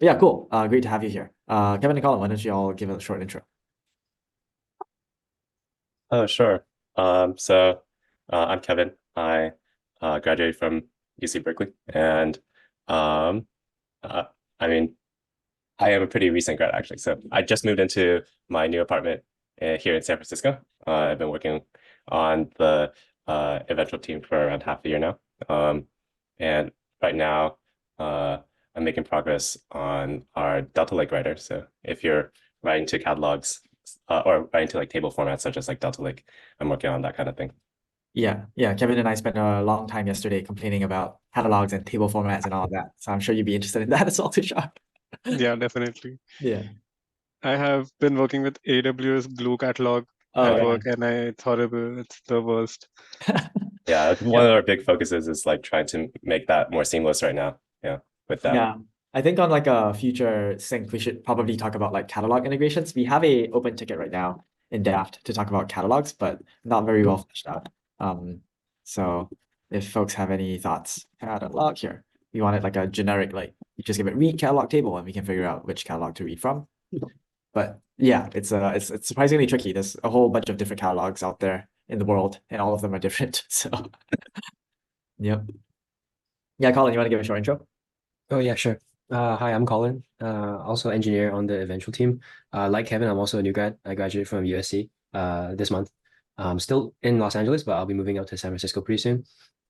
But yeah, cool. Great to have you here. Kevin and Colin, why don't you all give a short intro? Oh, sure. I'm Kevin. I graduated from UC Berkeley, and um, uh, I mean, I am a pretty recent grad actually. So I just moved into my new apartment here in San Francisco. I've been working on the eventual team for around half a year now, and right now uh, I'm making progress on our Delta Lake writer. So if you're writing to catalogs or writing to like table formats such as like Delta Lake, I'm working on that kind of thing. Yeah. Kevin and I spent a long time yesterday complaining about catalogs and table formats and all of that. So I'm sure you'd be interested in that as well, Tushar. Yeah, definitely. Yeah. I have been working with AWS Glue Catalog Oh at yeah. work, and it's horrible. It's the worst. Yeah, one Yep. of our big focuses is like trying to make that more seamless right now. Yeah, with that. Yeah. I think on like a future sync, we should probably talk about like catalog integrations. We have a open ticket right now in Daft to talk about catalogs, but not very well fleshed out. So if folks have any thoughts, catalog here. We want it like a generic, like you just give it read catalog table and we can figure out which catalog to read from. But yeah, it's surprisingly tricky. There's a whole bunch of different catalogs out there in the world, and all of them are different. So yep. Yeah, Colin, you want to give a short intro? Oh yeah, sure. Hi, I'm Colin. Also engineer on the eventual team. Like Kevin, I'm also a new grad. I graduated from USC this month. Still in Los Angeles, but I'll be moving out to San Francisco pretty soon.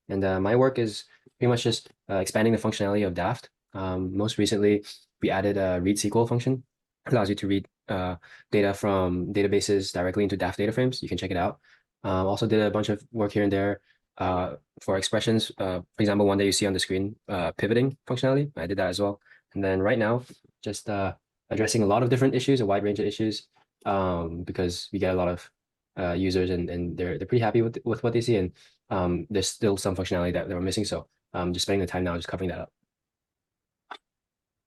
And my work is pretty much just expanding the functionality of Daft. Most recently, we added a read SQL function. Allows you to read data from databases directly into Daft DataFrames. You can check it out. Also did a bunch of work here and there for expressions. For example, one that you see on the screen, pivoting functionality. I did that as well. And then right now, just addressing a lot of different issues, a wide range of issues, because we get a lot of users and they're pretty happy with what they see. And there's still some functionality that we're missing. So just spending the time now just covering that up.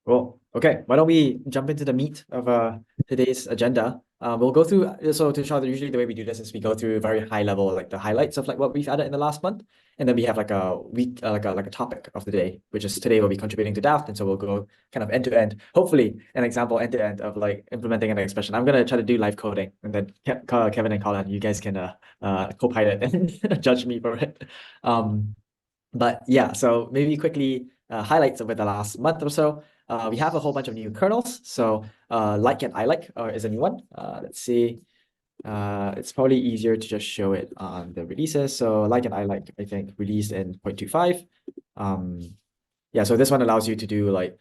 Cool. Okay, why don't we jump into the meat of today's agenda? We'll go through, so to show that usually the way we do this is we go through very high level, like the highlights of like what we've added in the last month. And then we have like a week, like a topic of the day, which is today we'll be contributing to Daft. And so we'll go kind of end to end, hopefully an example end to end of like implementing an expression. I'm going to try to do live coding and then Kevin and Colin, you guys can co-pilot and judge me for it. But yeah, so maybe quickly highlights over the last month or so. We have a whole bunch of new kernels. So like and I like is a new one. Let's see. It's probably easier to just show it on the releases. So like and I like, I think, released in 0.25. Yeah, so this one allows you to do like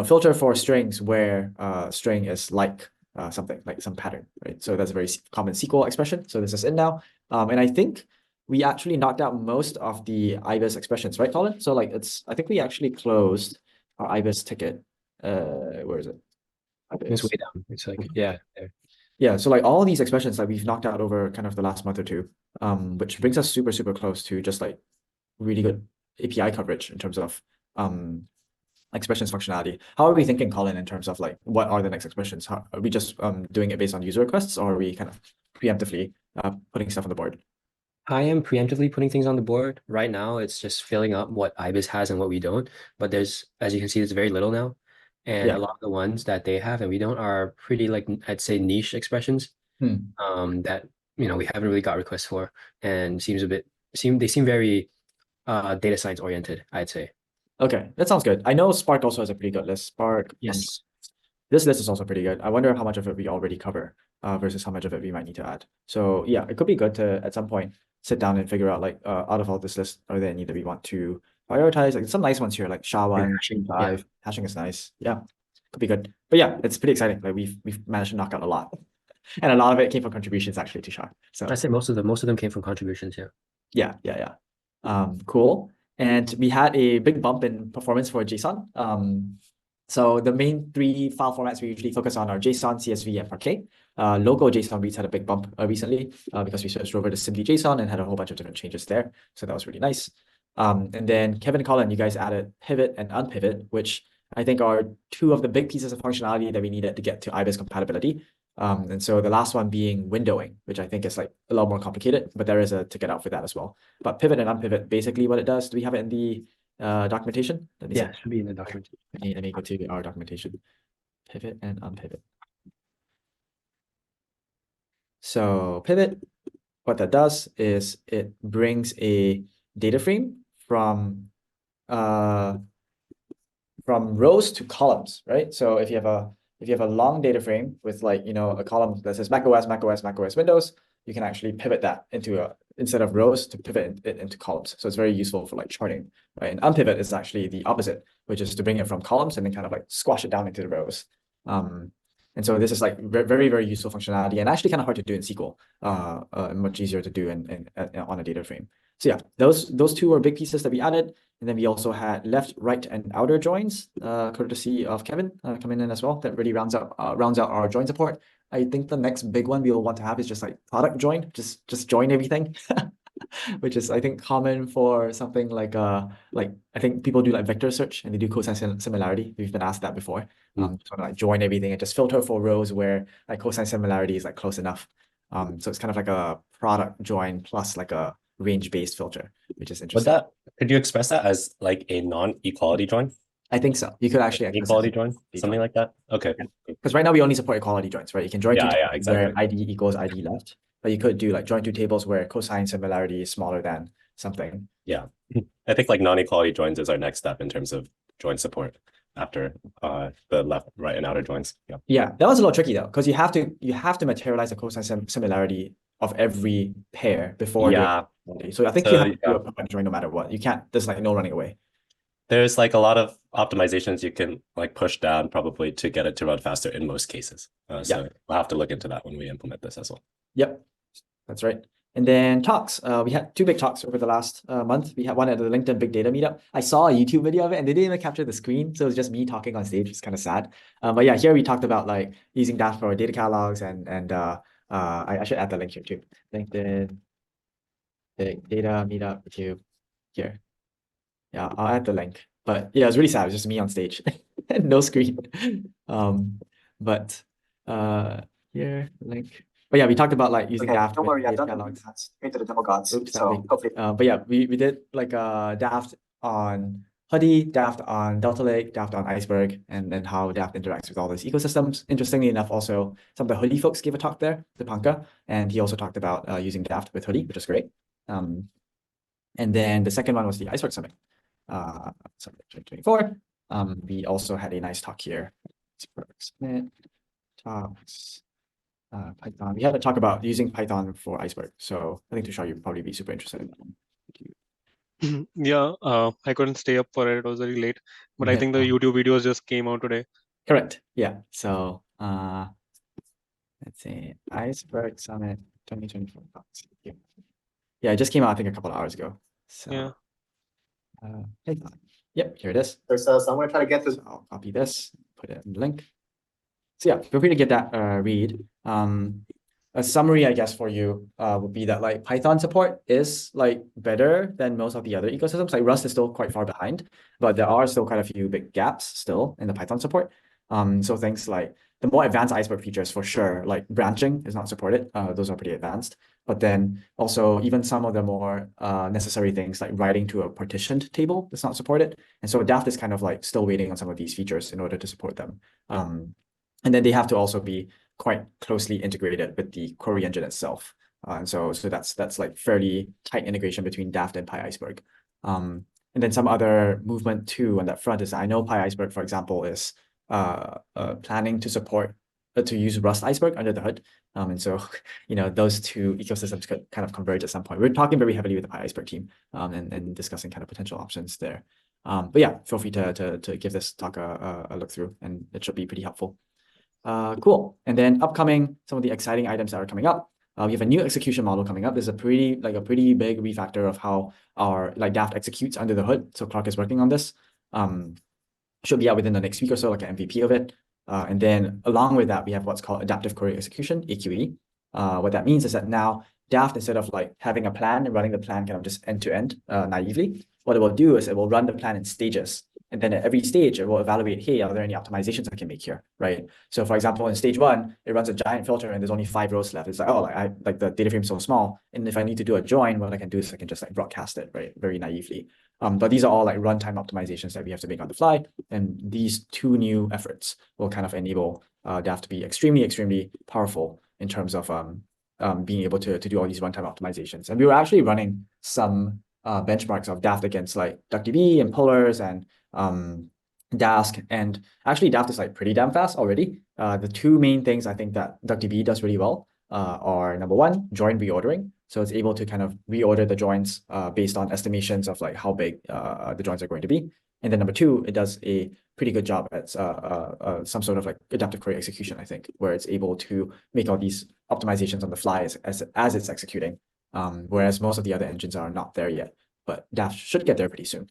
filter for strings where string is like something, like some pattern, right? So that's a very common SQL expression. So this is in now. And I think we actually knocked out most of the IBIS expressions, right, Colin? So like I think we actually closed our IBIS ticket. Where is it? It's IBIS. way down. It's like, yeah, there. Yeah, so like all these expressions that we've knocked out over kind of the last month or two, which brings us super, super close to just like really good API coverage in terms of expressions functionality. How are we thinking, Colin, in terms of like what are the next expressions? Are we just doing it based on user requests, or are we kind of preemptively putting stuff on the board? I am preemptively putting things on the board. Right now, it's just filling up what IBIS has and what we don't. But there's, as you can see, there's very little now. And Yeah. a lot of the ones that they have and we don't are pretty, like, I'd say, niche expressions that, we haven't really got requests for and they seem very data science oriented, I'd say. Okay, that sounds good. I know Spark also has a pretty good list. Spark, Yes. this list is also pretty good. I wonder how much of it we already cover versus how much of it we might need to add. So yeah, it could be good to at some point sit down and figure out like out of all this list, are there any that we want to prioritize? Like some nice ones here, like SHA-1, Hashing, yeah. SHA-5. Hashing is nice. Yeah, could be good. But yeah, it's pretty exciting. Like we've managed to knock out a lot, and a lot of it came from contributions actually to SHA. So I'd say most of them came from contributions, yeah. yeah. Cool. And we had a big bump in performance for JSON. So the main three file formats we usually focus on are JSON, CSV, and Parquet. Local JSON reads had a big bump recently because we switched over to simply JSON and had a whole bunch of different changes there. So that was really nice. And then Kevin and Colin, you guys added pivot and unpivot, which I think are two of the big pieces of functionality that we needed to get to IBIS compatibility. And so the last one being windowing, which I think is like a lot more complicated, but there is a ticket out for that as well. But pivot and unpivot, basically what it does, do we have it in the documentation. Let me Yeah, see. should be in the document. Let me go to our documentation. Pivot and unpivot. So pivot, what that does is it brings a data frame from rows to columns, right? So if you have a long data frame with like, a column that says macOS, Windows, you can actually pivot that into instead of rows to pivot it into columns. So it's very useful for like charting, right? And unpivot is actually the opposite, which is to bring it from columns and then kind of like squash it down into the rows. And so this is like very, very useful functionality and actually kind of hard to do in SQL, much easier to do on a data frame. So yeah, those two were big pieces that we added. And then we also had left, right, and outer joins, courtesy of Kevin coming in as well. That really rounds out our join support. I think the next big one we will want to have is just like product join, just join everything, which is I think common for something like I think people do like vector search and they do cosine similarity. We've been asked that before. So like join everything and just filter for rows where like cosine similarity is like close enough. So it's kind of like a product join plus like a range-based filter, which is interesting. Could you express that as like a non-equality join? I think so. You could actually equality join, something like that. Okay. Because right now we only support equality joins, right? You can join two tables exactly. where ID equals ID left, but you could do like join two tables where cosine similarity is smaller than something. Yeah, I think like non-equality joins is our next step in terms of join support after the left, right, and outer joins. Yeah, that was a little tricky though, because you have to materialize the cosine similarity of every pair before. So I think you have to do a product join no matter what. You can't. There's like no running away. There's like a lot of optimizations you can like push down probably to get it to run faster in most cases. So we'll have to look into that when we implement this as well. Yep, that's right. And then talks. We had two big talks over the last month. We had one at the LinkedIn Big Data Meetup. I saw a YouTube video of it and they didn't even capture the screen. So it was just me talking on stage. It's kind of sad. But yeah, here we talked about like using Daft for data catalogs and I should add the link here too. LinkedIn Big Data Meetup YouTube here. Yeah, I'll add the link. But yeah, it's really sad. It was just me on stage. No screen. But here, link. But yeah, we talked about like using Daft. Don't worry, I've done catalogs. into the demo gods. Oops, So hopefully. but yeah, we did like Daft on Hoodie, Daft on Delta Lake, Daft on Iceberg, and then how Daft interacts with all those ecosystems. Interestingly enough, also some of the Hoodie folks gave a talk there, the Panka, and he also talked about using Daft with Hoodie, which is great. And then the second one was the Iceberg Summit, Summit 2024. We also had a nice talk here. Iceberg Summit talks. Python. We had to talk about using Python for Iceberg. So I think Tushar, you'd probably be super interested in that. Yeah, I couldn't stay up for it. It was very late, but I think the YouTube videos just came out today. Correct. Yeah. So let's see, Iceberg Summit 2024 talks. Yeah, it just came out I think a couple of hours ago. So Yeah. Python. Yep, here it is. So I'm gonna try to get this. So I'll copy this, put it in the link. So yeah, feel free to give that a read. A summary, I guess, for you would be that like Python support is like better than most of the other ecosystems. Like Rust is still quite far behind, but there are still quite a few big gaps still in the Python support. So things like the more advanced Iceberg features for sure, like branching is not supported. Those are pretty advanced. But then also even some of the more necessary things like writing to a partitioned table is not supported. And so Daft is kind of like still waiting on some of these features in order to support them. And then they have to also be quite closely integrated with the query engine itself. And so that's like fairly tight integration between Daft and PyIceberg. And then some other movement too on that front is I know PyIceberg, for example, is planning to support to use Rust Iceberg under the hood. And so, those two ecosystems could kind of converge at some point. We're talking very heavily with the PyIceberg team and discussing kind of potential options there. But yeah, feel free to give this talk a look through and it should be pretty helpful. Cool. And then upcoming, some of the exciting items that are coming up. We have a new execution model coming up. There's a pretty big refactor of how our Daft executes under the hood. So Clark is working on this. Should be out within the next week or so, like an MVP of it. And then along with that, we have what's called adaptive query execution, AQE. What that means is that now Daft, instead of like having a plan and running the plan kind of just end to end naively, what it will do is it will run the plan in stages. And then at every stage, it will evaluate, hey, are there any optimizations I can make here, right? So for example, in stage 1, it runs a giant filter and there's only 5 rows left. It's like, oh, the data frame is so small. And if I need to do a join, what I can do is I can just like broadcast it, right? Very naively. But these are all like runtime optimizations that we have to make on the fly. And these two new efforts will kind of enable Daft to be extremely powerful in terms of being able to do all these runtime optimizations. And we were actually running some benchmarks of Daft against like DuckDB and Polars and Dask. And actually Daft is like pretty damn fast already. The two main things I think that DuckDB does really well are number one, join reordering. So it's able to kind of reorder the joins based on estimations of like how big the joins are going to be. And then number two, it does a pretty good job at some sort of like adaptive query execution, I think, where it's able to make all these optimizations on the fly as it's executing. Whereas most of the other engines are not there yet, but Daft should get there pretty soon.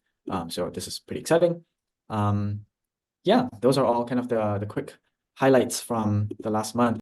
So this is pretty exciting. Yeah, those are all kind of the quick highlights from the last month.